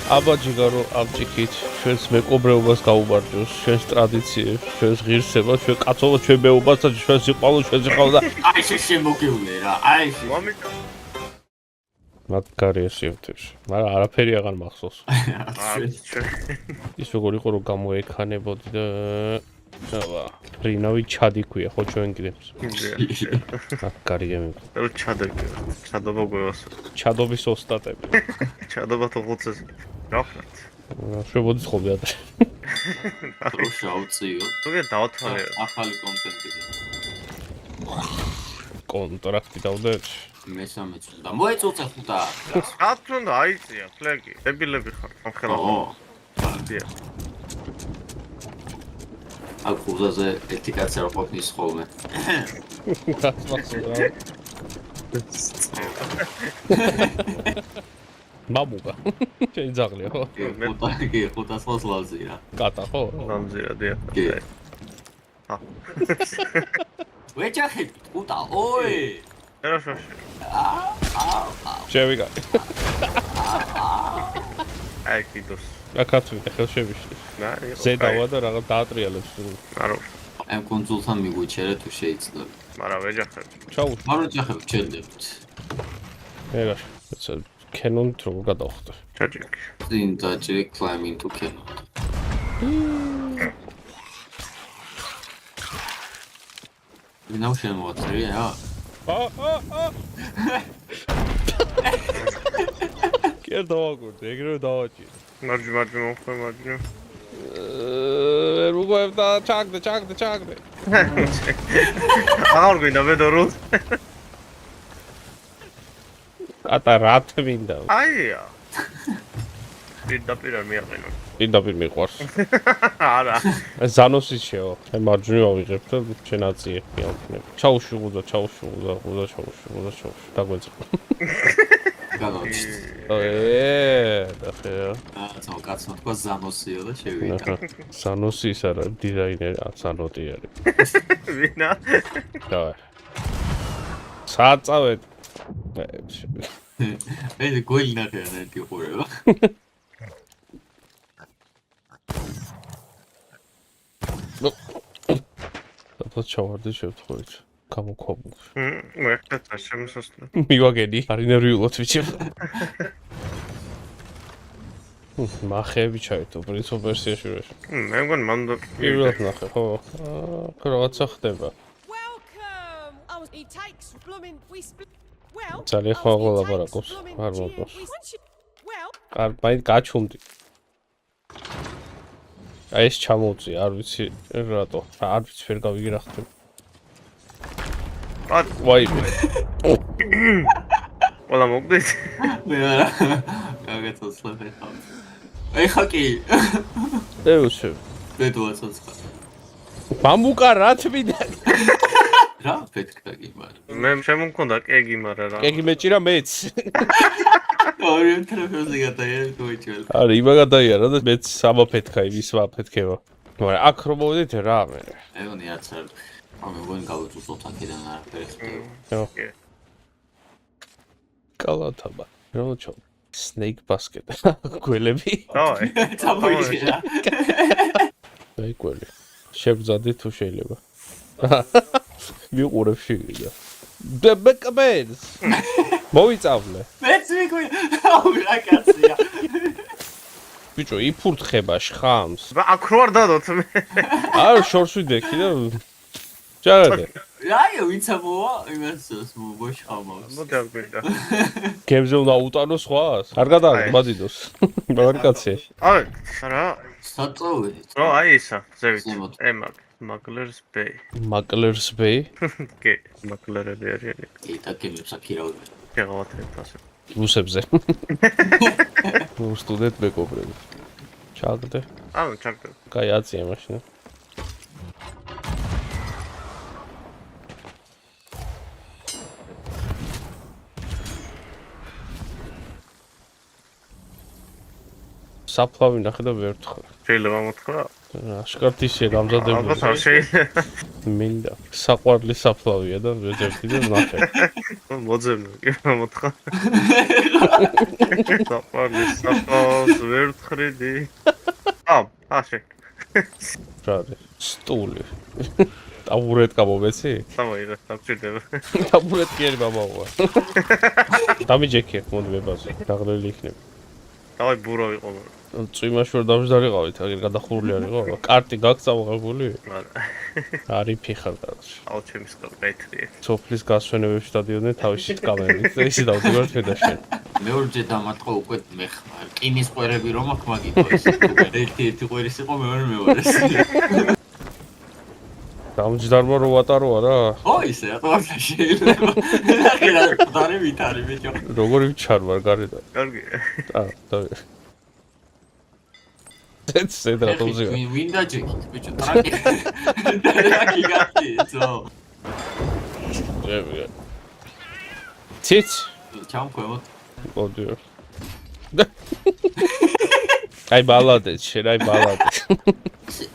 აბა ჯიგარო ამ ჭიქით ჩვენს მეკობრეობას გაუმარჯოს, ჩვენს ტრადიციებს, ჩვენს ღირსებას, ჩვენ კაცობა, ჩვენ მეუბნას და ჩვენ სიყვარული, ჩვენ სიყვარული და აი შემოგეულე რა. აი მაგარია შევთებს. მაგრამ არაფერი აღარ მახსოვს. ის როგორ იყო რომ გამოექანებოდი და აბა რინავი ჩადიქვია ხო ჩვენ გდებს. მაგარია მე. რო ჩადაგე. ჩადობა გვევას. ჩადობის ოსტატები. ჩადობა თუ 20-ზე. რა შევოდის ხოლმე ადრე. რო შავწიო. თუგე დავთვალე. ახალი კონტენტი. კონტრაქტი დავდეთ. მესამე წუთი. მოეწოწე ხუთა. ათუნ აიწია ფლეგი. დებილები ხარ. ამხელა. დიახ. აქ ხუზაზე ერთი კაცი არ ყოფნის ხოლმე. მამუკა. შეიძლება ხო? კი, ხუთას ხელს ლავზი რა. კატა ხო? ლავზია დიახ. ვეჯახეთ ხუთა, ოი. რა შოში. შევიგა. აი კიდოს. აკაცვი ხელ შევიშლი. ზედავა და რაღაც დაატრიალებს. არა. ამ კონსულთან მიგვიჩერე თუ შეიძლება. მაგრამ ვეჯახებ. ჩაუშვი. მაგრამ ჯახებ ჩელდებთ. ეგარ. კენონით როგორ გადავხდა. ჩაჭიქი. წინ დაჭრე climbing to canon. ვინაუ შემოაწერია რა? კი დავაგორდე, ეგრევე დავაჭირე. მარჯი მოხდა მარჯი. რუგოებდა ჩაგდე. აღარ გვინდა ვედორულ. ატა რა თმინდა? აია. პირდაპირ არ მიაყენო. პირდაპირ მიყვარს. არა. ზანოსის შეო. აი მარჯვნივ ავიღებ და შენაწიე მიავქნებ. ჩაუშვი ღუზა. დაგვეწყო. გადავჭი. და ხეა. აა, კაცმა თქვა ზანოსიო და შევიდა. ზანოსი ის არა, დიზაინერი, ზანოტი არის. ვინა? დავე. საწავედ. ეს გოილ ნახე ერთი ყურება. და ჩავარდი შევთხოვით. გამოქვაბულს. მოეხდა შემოსასწრა. მივაგენი, არინერვიულად ვიჩი. მახეები ჩაერთო პრინციპ ვერსიაში რა. მე მგონი მანდ პირველად ნახე, ხო? რაღაცა ხდება. ძალიან ხვალ ლაპარაკობს, არ მოკლავს. არ მაინც გაჩუმდი. აი ეს ჩამოვწი, არ ვიცი რატო. არ ვიცი ვერ გავიგე რა ხდება. ვაი. ყველა მოგდეთ. მე არა. გაგაცოცხლე ხა. ეხა კი. ეუშე. მე დავაცოცხლე. ბამბუკა რა თვიდა? რა ფეთქდა კი მაგრამ. მე შემომქონდა კეგი, მაგრამ რა. კეგი მეჭირა მეც. ორი ტრაფიოზი გადაიარა გოიჩელ. არა, იმა გადაიარა და მეც სამაფეთქა იმის ვაფეთქება. მაგრამ აქ რომ მოვიდეთ რა მე. ეგონი აცარ. ამე გონი გავიწუსოთ აქედან არაფერი ხდება. ხო. კალათაბა. როჩო. Snake basket. გველები. დავაი. წამოიჭირა. აი გველი. შევძადე თუ შეიძლება. მიყურებ შეგიდა. ბეკბენს. მოვიწავლე. მეც მიგვი. აუ რა კაცია. ბიჭო, იფურთხება შხამს. აქ რო არ დადოთ მე. არ შორს ვიდექი და ჯარადე. რაიო ვინცა მოვა იმას მოშხამავს. მოდი არ გვინდა. გემზე უნდა უტანო სხვას. არ გადააგდ მადიდოს. მაგარკაცი. აი, რა? საწოვედით. რო აი ისა, ზევით. ემაკ, მაკლერს ბეი. მაკლერს ბეი? კი, მაკლერები არიან. კი, ტაკებს აქირავენ. შეღავათებ ასე. რუსებზე. სტუდენტ მეკობრები. ჩაგდე. ანუ ჩაგდე. კაი აწია მაშინ. საფლავი ნახე და ვერ ვთხრა. შეიძლება მოთხრა? აშკარად ისე გამზადებული. ალბათ არ შეიძლება. მინდა. საყვარლის საფლავია და ვეძებდი და ნახე. მოძებნე, კი მოთხა. საყვარლის საფლავს ვერ თხრიდი. აშე. რა არის? სტული. ტაბურეტკა მომეცი? სამოიღე, სამჭირდება. ტაბურეტკი არის მამაოა. დამიჯექი აქ მოდი მებაზე. დაღლილი იქნება. დავай ბურო იყო. წვიმაში ვერ დავჟდარიყავით, აგერ გადახურული არისო? კარტი გაქვს წამოღებული? არის ფიხარ დაღში. აუ ჩემს კაიტრია. სოფლის გასვენებებში დადიოდნენ თავისი კამერით და ისე დავდივარ შედაშენ. მეორჯერ დამატყო უკვე მეხმა. რკინის ყვერები რომ აქ მაგითო ეს. ერთი ყვერის იყო მეორეს. დამჯდარმა რო ვატაროა რა. ო ისე რა შეიძლება. ნახე რა დარი ვითარი ბიჭო. როგორი ჩარვარ გარედან. კარგია. დავი. ზედრა თოზე. ვინდა ჯეკით ბიჭო ტრაკი. ტრაკი გაკეთო. ჯებია. ციც ჩამქვემოთ. ოდიო. აი ბალადე, შენ აი ბალადე.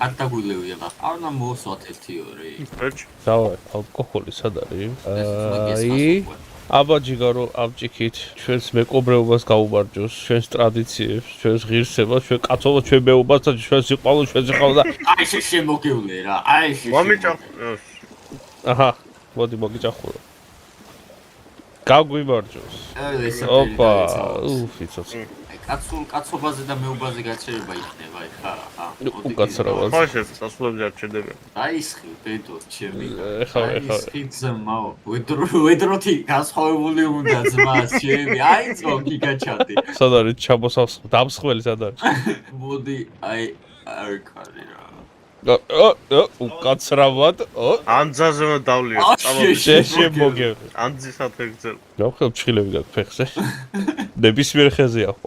არ დაგვილევია და ანა მოსვათ 1-2. დავай, ალკოჰოლი სად არის? აი აბა ჯიგარო ამჭიქით ჩვენს მეკობრეობას გაუმარჯოს, ჩვენს ტრადიციებს, ჩვენს ღირსებას, ჩვენ კაცობა, ჩვენ მეუბნას და ჩვენ სიყვარული, ჩვენ სიხარულა და აი შემოგევლე რა. აი მომიჭახო. აჰა, მოდი მოგიჭახურო. გაგვიმარჯოს. ოპა, იცოც. კაცობაზე და მეუბნაზე გაჩერება იქნება ხა. უკაცრავად. ხო ეს სასწავლებლად არ ჩერდება. დაისხი ბედო ჩემი. ეხლა. ძმაო, ვედროთი გასხოვებული უნდა ძმას ჩემი. აი ძმოკი გაჩატი. სად არის ჩამოსავს დამსხველი სად არის? მოდი აი არ კარი რა. უკაცრავად. ანძაზე უნდა დავლიო. შეშე მოგევლე. ანძისად ეგძელ. გავხელ ჩხილები გაქვს ფეხზე. ნებისმიერ ხეზეა ხო?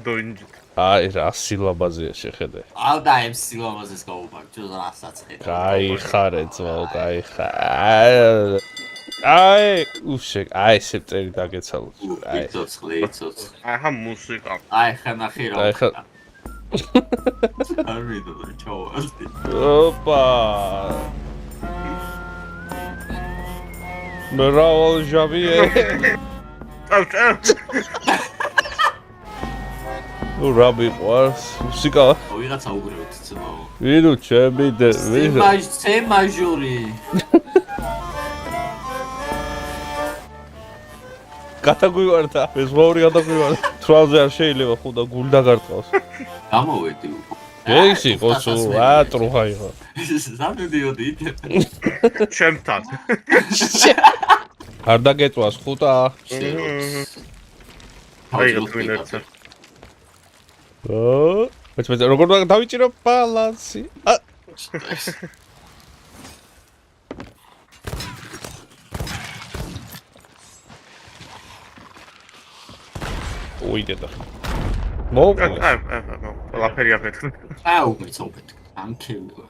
დოინჯი. აი რა სილაბაზეა შეხედე. ალდა ამ სილამაზეს გაუბარჯო რასაც ხედავ. კაი ხარე ძმაო, კაი ხარ. აი, უშე, აი სეპტემბერი დაგეცალოთ. აი ცოცხლი. აჰა მუსიკა. აი ხა ნახე რა. აი ხა. არ ვიდო ჩავარდი. ოპა. მრავალ ჟავიე. წავ. ნუ რა მიყვარს? მუსიკა. ვიღაცა უგრევთ ძმაო. ვინუ ჩემი და სე მაჟორი. გადაგვივარდა. ეს მოური გადაგვივარდა. თვალზე არ შეიძლება ხუდა გულდა გარტყავს. გამოვედი უკვე. ეისი ყოსო, ტრუხა იყო. ზამედიოდი ით. ჩემთან. არ დაგეწვას ხუტა. აი გთვინერცა. მეც როგორ დავიჭირო ბალანსი? უიდე და. მოგყვეს. ყველაფერი აფეთქე. აუ მეცობეთ. ამქევი.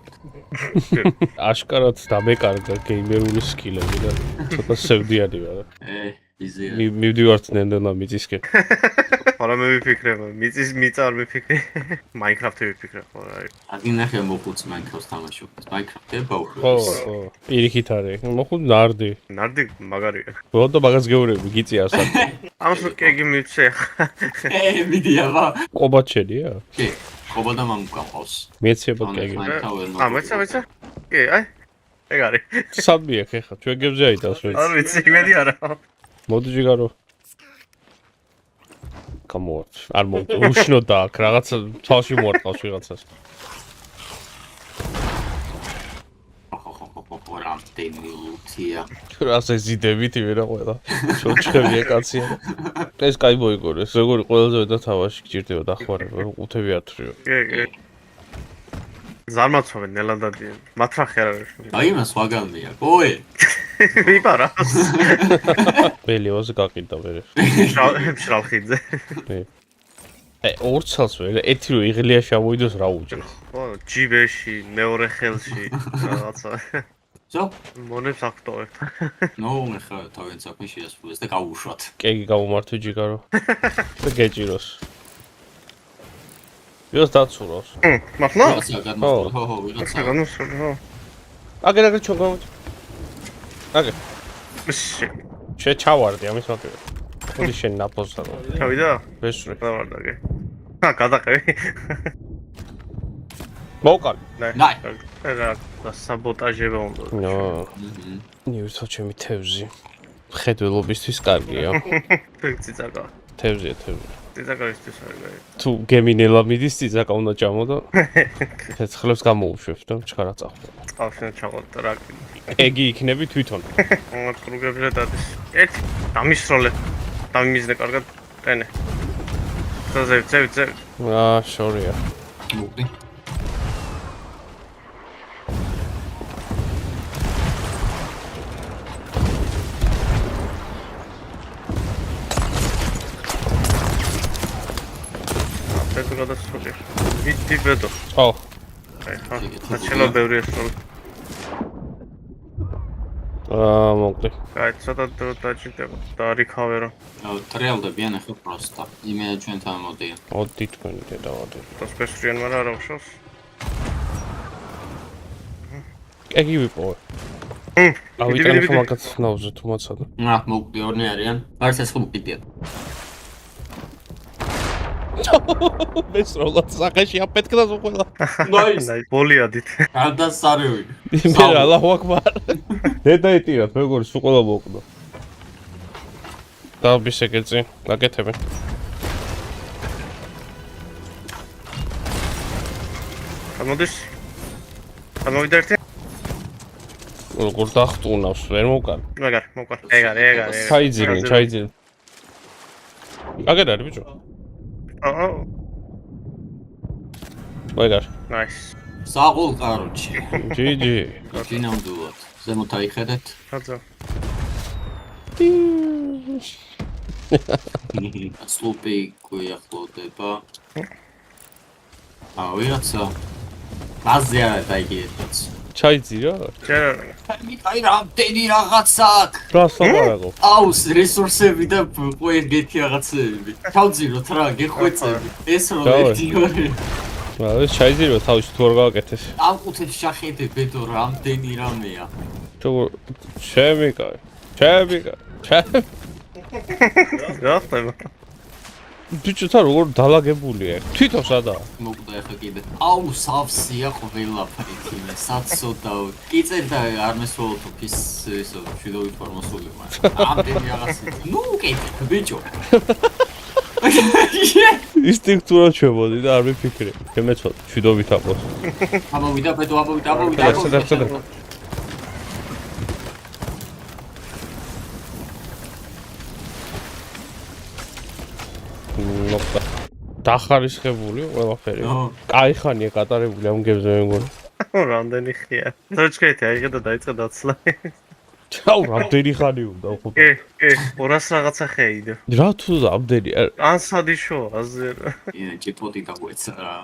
აშკარად დამეკარგა გეიმერული სკილები და ცოტა სევდიანი ვარ. იზია. მივდივართ ნენდონა მიწისკენ. არა მე ვიფიქრებ, მიწა არ ვიფიქრე. მაინკრაფტი ვიფიქრე ხო რა. აგინახე მოხუც მაინკრაფტს თამაშობ. მაინკრაფტი ბაუხო. ხო. პირიქით არის. მოხუთ ნარდი. ნარდი მაგარია. ბოდო მაგას გეურები გიწია ასაკ. ამას კეგი მივცე. მიდია ვა. ყობაჩენია? კი. ყობა და მამ გყავს. მეცება კეგი. მეცა. კი, აი. ეგ არის. სამია ხეხა, ჩვენ გებზე აიტავს ვეც. არ ვიცი, იმედი არა. მოდი ჯიგარო. გამოვართ. არ უშნო და აქ რაღაცა თვალში მოარტყავს ვიღაცას. რამტენი ლუთია. რას ეზიდებით იმენა ყველა. ჩოჩხებია კაცია. ეს კაი მოიგონეს. როგორი ყველაზე მეტად თამაში გჭირდება დახმარება, ყუთები ათრიო. კი. ზარმაცობენ ნელანდადიან. მათრახი არ არის. აი მას ვაგალმია. oi. ვიპარა. ბელიოს გაკიდა მერე. შრალხიძე. ორ წელს ვერა ერთი რო იღლია შავოიდოს რა უჭერს. ხო, ჯიბეში, მეორე ხელში, რაღაცა. ზო? მონებს აქტოვებთ. ნო, მე ხა თავენ საქმე შეასრულეს და გავუშვათ. კეგი გამომართვი ჯიგარო. და გეჭიროს. ვიღაც დაცურავს. მახლა? ვიღაცა გადმოსული, ხო, ვიღაცა. განუსული, ხო. აგერ ჩვენ გამოდი. აგერ. მში. შეჩავარდი ამის მაგერ. მოდი შენ ნაპოზსა რომ. ჩავიდა? ვესწრე. დავარდაგე. გადაყევი. მოვყალი. ნაი. რა საბოტაჟება უნდა. ნო. ნიუსო ჩემი თევზი. ხედველობისთვის კარგია. ციცაკა. თევზია. ციცაკაისთვის არის. თუ გემინელა მიდის ციცაკა უნდა ჭამო და ცეცხლებს გამოუშვებს და ჩქარა წახვდა. წავშენ ჩაყოთ რა. ეგი იქნები თვითონ. კრუგებზე დადის. ერთი დამისროლე. დამიმიზნე კარგად. ტენე. ზევ. შორია. მოკლი. ბედო გადასული. ვიდი ბედო. ხო. აი, ხა ბევრი ესროლ. მოკლი. აი, ცოტა დრო დაჭირდება და რიქავერო. ტრიალდებიან ახლა პროსტა. იმენა ჩვენთან მოდიან. მოდი თქვენი დედავადი. სპეციალიან მარა არ აღშოს. ეგი ვიპოვე. ავიტანე ხომ მაგაც ნავზე თუ მოცადა. მოკლი ორნი არიან. არც ეს ხომ კიდია. მესროლად სახეში აპეთქდა ზოყელა. ნაის. ბოლიადით. გადასარევი. მე რა ალაჰუ აკბარ. დედა ეტირათ მეგორი სულ ყველა მოკვდა. დაბის ეგეცი, გაკეთები. გამოდის. გამოვიდა ერთი. როგორ დახტუნავს, ვერ მოვკარ. მაგარ, მოვკარ. ეგარ. ჩაიძინე. აგერ არის ბიჭო. აო. მაგარ. ნაის. საღოლ კაროჩი. ჯიჯი. გინამდვილად. ზემოთ აიხედეთ. ხაძა. სლუპი გვიახლოვდება. ვიღაცა ბაზე არა დაიგეთ. ჩაიძირო? ჯერა. აი რამდენი რაღაცა აქვს. რა სამარაგო. აუს რესურსები და ყველგეთი რაღაცები. ჩავძიროთ რა, გეხვეწები. ეს რო ერთიორი. ეს ჩაიძირო თავში თუ არ გააკეთეს. ამკუთებს შახედე ბედო რამდენი რამეა. თუ შემიკაი. რა ხდება? ბიჭოთა როგორ დალაგებულია. თვითონ სადაა? მოკვდა ახლა კიდე. აუ სავსეა ყველაფერი თიმე, საცოდაო. კიწერდა არ მესვოლოთ ის ესო შვიდობით ფორმოსული მაგრამ. ამდენი რაღაცა. ნუ კეთე ბიჭო. ინსტინქტურად შემოდი და არ მიფიქრე. შემეცვალ შვიდობით აყოს. ამოვიდა ბედო, ამოვიდა. ნოკდა. დახარისხებული ყველაფერი. კაი ხანია გატარებული ამ გემზე მე მგონი. რამდენი ხია. თორჩქეთი აიღე და დაიწყე დაცლა. ჩაუ რამდენი ხანი უნდა ხო? კი, 200 რაღაცა ხეიდო. რა თუ ამდენი? ანსადიშო აზერ. ჭიტოთი დაგვეცა რა.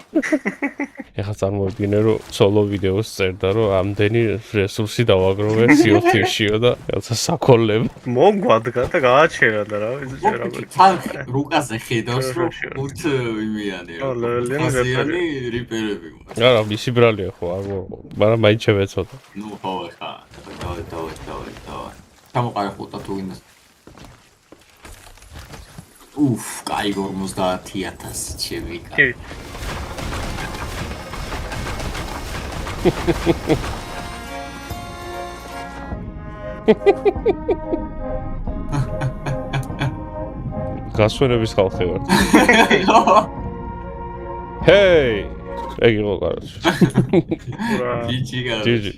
ეხლა წარმოვიდგინე რომ სოლო ვიდეოს წერდა რომ ამდენი რესურსი დავაგროვე CO2-შიო და რაღაცა საქონლებ. მოგვადგა და გააჩერა და რა ვიცი რა. თან რუკაზე ხედავს რომ ურთ იმიანი რა. ლენი რიპერები. არა, მისი ბრალია ხო, მაგრამ მაინც შევეცოდა. ნუ ხო ხა. დავე. ჩამოყარე ხუთა თუ გინდა. უფ, კაი 50000 ჩევიკა. კი. გასვენების ხალხი ვარ. ჰეი! ეგ იყო კარგი. ჯიჯი. ჯიჯი.